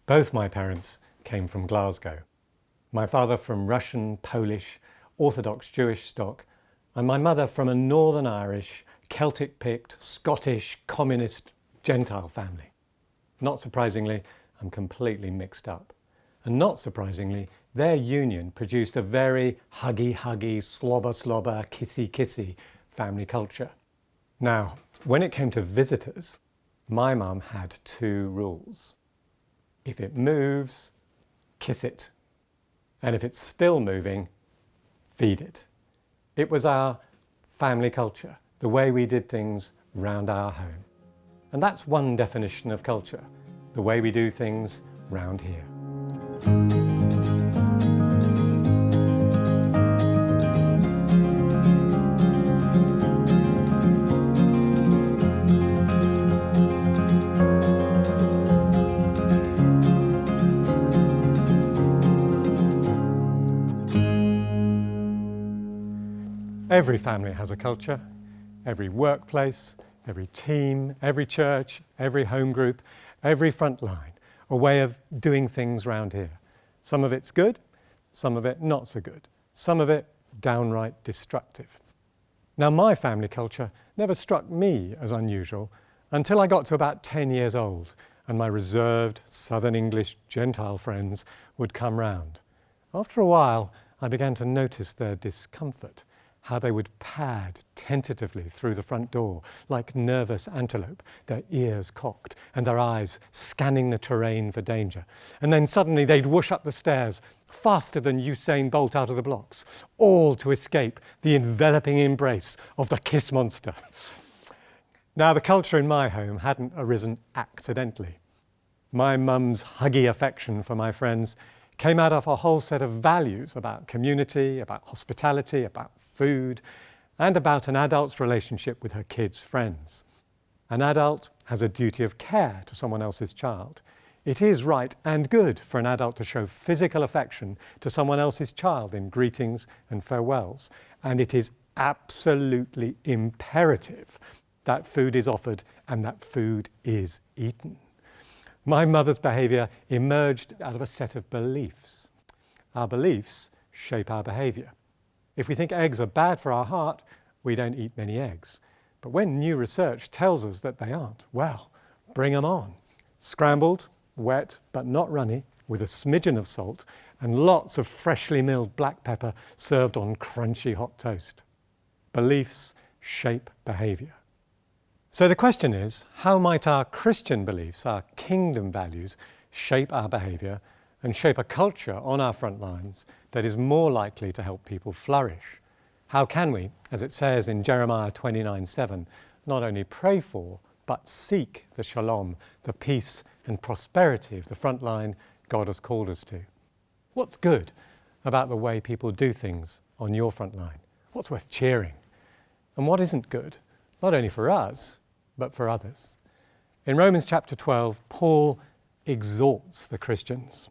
Both my parents came from Glasgow. My father from Russian, Polish, Orthodox Jewish stock, and my mother from a Northern Irish, Celtic Pict, Scottish, communist, Gentile family. Not surprisingly, I'm completely mixed up. And not surprisingly, their union produced a very huggy-huggy, slobber-slobber, kissy-kissy family culture. Now, when it came to visitors, my mum had two rules. If it moves, kiss it. And if it's still moving, feed it. It was our family culture, the way we did things round our home. And that's one definition of culture, the way we do things round here. Every family has a culture, every workplace, every team, every church, every home group, every Frontline, a way of doing things round here. Some of it's good, some of it not so good, some of it downright destructive. Now, my family culture never struck me as unusual until I got to about 10 years old and my reserved Southern English Gentile friends would come round. After a while, I began to notice their discomfort, how they would pad tentatively through the front door like nervous antelope, their ears cocked and their eyes scanning the terrain for danger. And then suddenly they'd whoosh up the stairs faster than Usain Bolt out of the blocks, all to escape the enveloping embrace of the kiss monster. Now, the culture in my home hadn't arisen accidentally. My mum's huggy affection for my friends came out of a whole set of values about community, about hospitality, about food, and about an adult's relationship with her kids' friends. An adult has a duty of care to someone else's child. It is right and good for an adult to show physical affection to someone else's child in greetings and farewells. And it is absolutely imperative that food is offered and that food is eaten. My mother's behaviour emerged out of a set of beliefs. Our beliefs shape our behaviour. If we think eggs are bad for our heart, we don't eat many eggs. But when new research tells us that they aren't, well, bring them on. Scrambled, wet, but not runny, with a smidgen of salt and lots of freshly milled black pepper served on crunchy hot toast. Beliefs shape behaviour. So the question is, how might our Christian beliefs, our kingdom values, shape our behaviour and shape a culture on our front lines that is more likely to help people flourish? How can we, as it says in Jeremiah 29:7, not only pray for, but seek the shalom, the peace and prosperity of the front line God has called us to? What's good about the way people do things on your front line? What's worth cheering? And what isn't good, not only for us, but for others? In Romans chapter 12, Paul exhorts the Christians.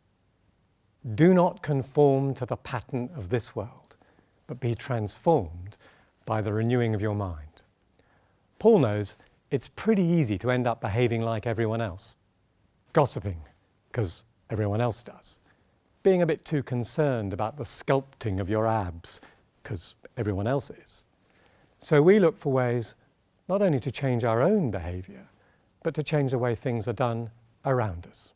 Do not conform to the pattern of this world, but be transformed by the renewing of your mind. Paul knows it's pretty easy to end up behaving like everyone else. Gossiping, because everyone else does. Being a bit too concerned about the sculpting of your abs, because everyone else is. So we look for ways not only to change our own behaviour, but to change the way things are done around us.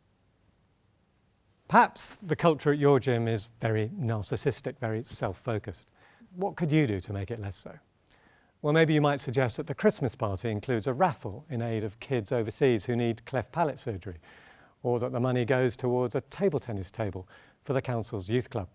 Perhaps the culture at your gym is very narcissistic, very self-focused. What could you do to make it less so? Well, maybe you might suggest that the Christmas party includes a raffle in aid of kids overseas who need cleft palate surgery, or that the money goes towards a table tennis table for the council's youth club.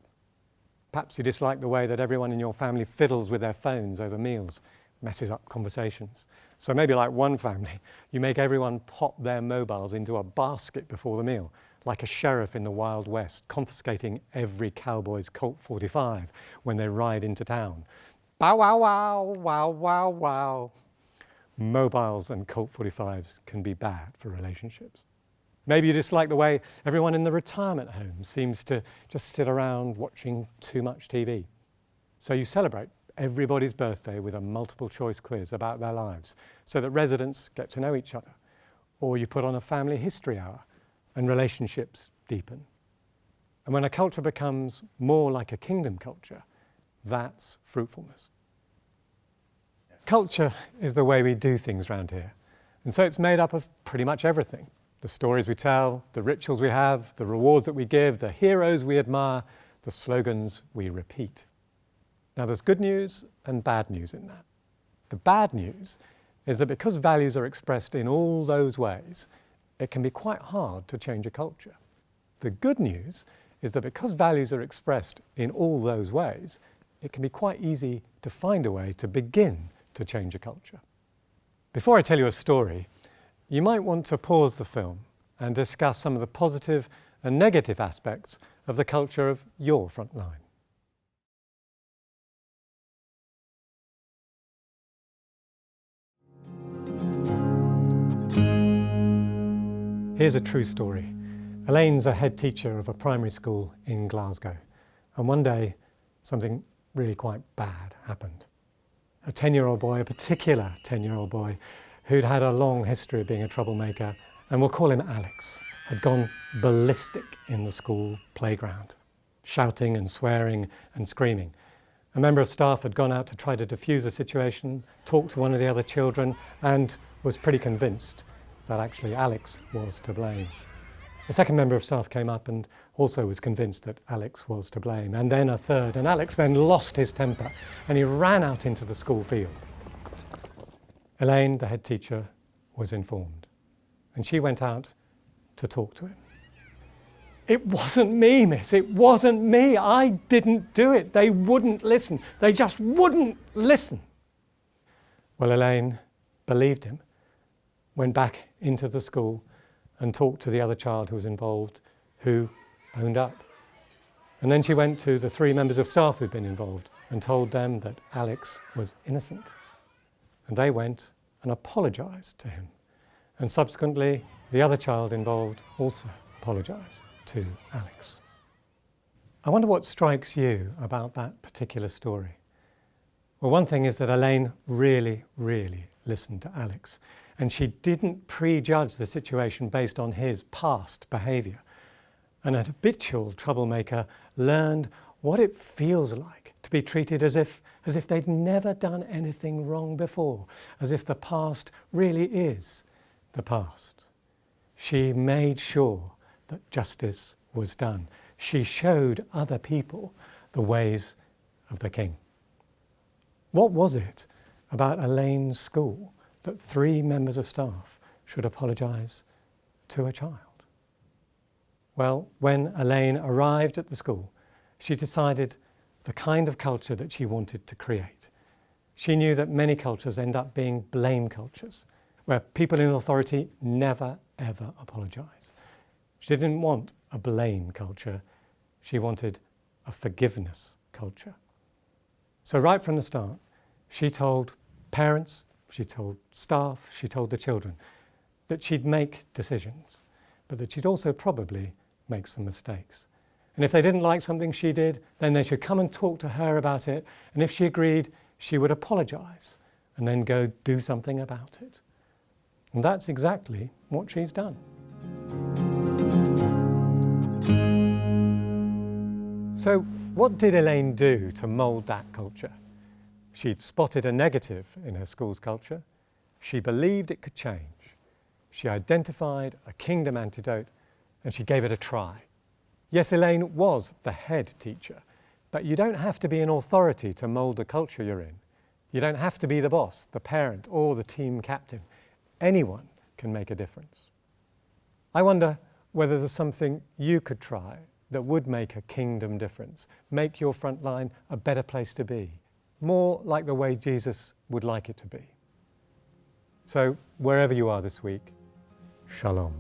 Perhaps you dislike the way that everyone in your family fiddles with their phones over meals, messes up conversations. So maybe like one family, you make everyone pop their mobiles into a basket before the meal, like a sheriff in the Wild West, confiscating every cowboy's Colt 45 when they ride into town. Bow, wow, wow, wow, wow, wow. Mobiles and Colt 45s can be bad for relationships. Maybe you dislike the way everyone in the retirement home seems to just sit around watching too much TV. So you celebrate everybody's birthday with a multiple choice quiz about their lives so that residents get to know each other. Or you put on a family history hour and relationships deepen. And when a culture becomes more like a kingdom culture, that's fruitfulness. Culture is the way we do things around here. And so it's made up of pretty much everything. The stories we tell, the rituals we have, the rewards that we give, the heroes we admire, the slogans we repeat. Now there's good news and bad news in that. The bad news is that because values are expressed in all those ways, it can be quite hard to change a culture. The good news is that because values are expressed in all those ways, it can be quite easy to find a way to begin to change a culture. Before I tell you a story, you might want to pause the film and discuss some of the positive and negative aspects of the culture of your Frontline. Here's a true story. Elaine's a head teacher of a primary school in Glasgow, and one day something really quite bad happened. A 10-year-old boy, a particular 10-year-old boy, who'd had a long history of being a troublemaker, and we'll call him Alex, had gone ballistic in the school playground, shouting and swearing and screaming. A member of staff had gone out to try to defuse the situation, talked to one of the other children, and was pretty convinced that actually Alex was to blame. A second member of staff came up and also was convinced that Alex was to blame, and then a third, and Alex then lost his temper and he ran out into the school field. Elaine, the head teacher, was informed, and she went out to talk to him. "It wasn't me, miss, it wasn't me. I didn't do it. They wouldn't listen. They just wouldn't listen." Well, Elaine believed him, went back into the school and talked to the other child who was involved, who owned up. And then she went to the 3 members of staff who'd been involved and told them that Alex was innocent. And they went and apologised to him. And subsequently, the other child involved also apologised to Alex. I wonder what strikes you about that particular story. Well, one thing is that Elaine really, really listened to Alex. And she didn't prejudge the situation based on his past behaviour. And an habitual troublemaker learned what it feels like to be treated as if they'd never done anything wrong before, as if the past really is the past. She made sure that justice was done. She showed other people the ways of the King. What was it about Elaine's school that 3 members of staff should apologise to a child? Well, when Elaine arrived at the school, she decided the kind of culture that she wanted to create. She knew that many cultures end up being blame cultures, where people in authority never, ever apologise. She didn't want a blame culture, she wanted a forgiveness culture. So right from the start, she told parents, she told staff, she told the children that she'd make decisions, but that she'd also probably make some mistakes. And if they didn't like something she did, then they should come and talk to her about it, and if she agreed, she would apologise and then go do something about it. And that's exactly what she's done. So what did Elaine do to mould that culture? She'd spotted a negative in her school's culture. She believed it could change. She identified a kingdom antidote and she gave it a try. Yes, Elaine was the head teacher, but you don't have to be an authority to mould the culture you're in. You don't have to be the boss, the parent, or the team captain. Anyone can make a difference. I wonder whether there's something you could try that would make a kingdom difference, make your Frontline a better place to be, more like the way Jesus would like it to be. So, wherever you are this week, Shalom.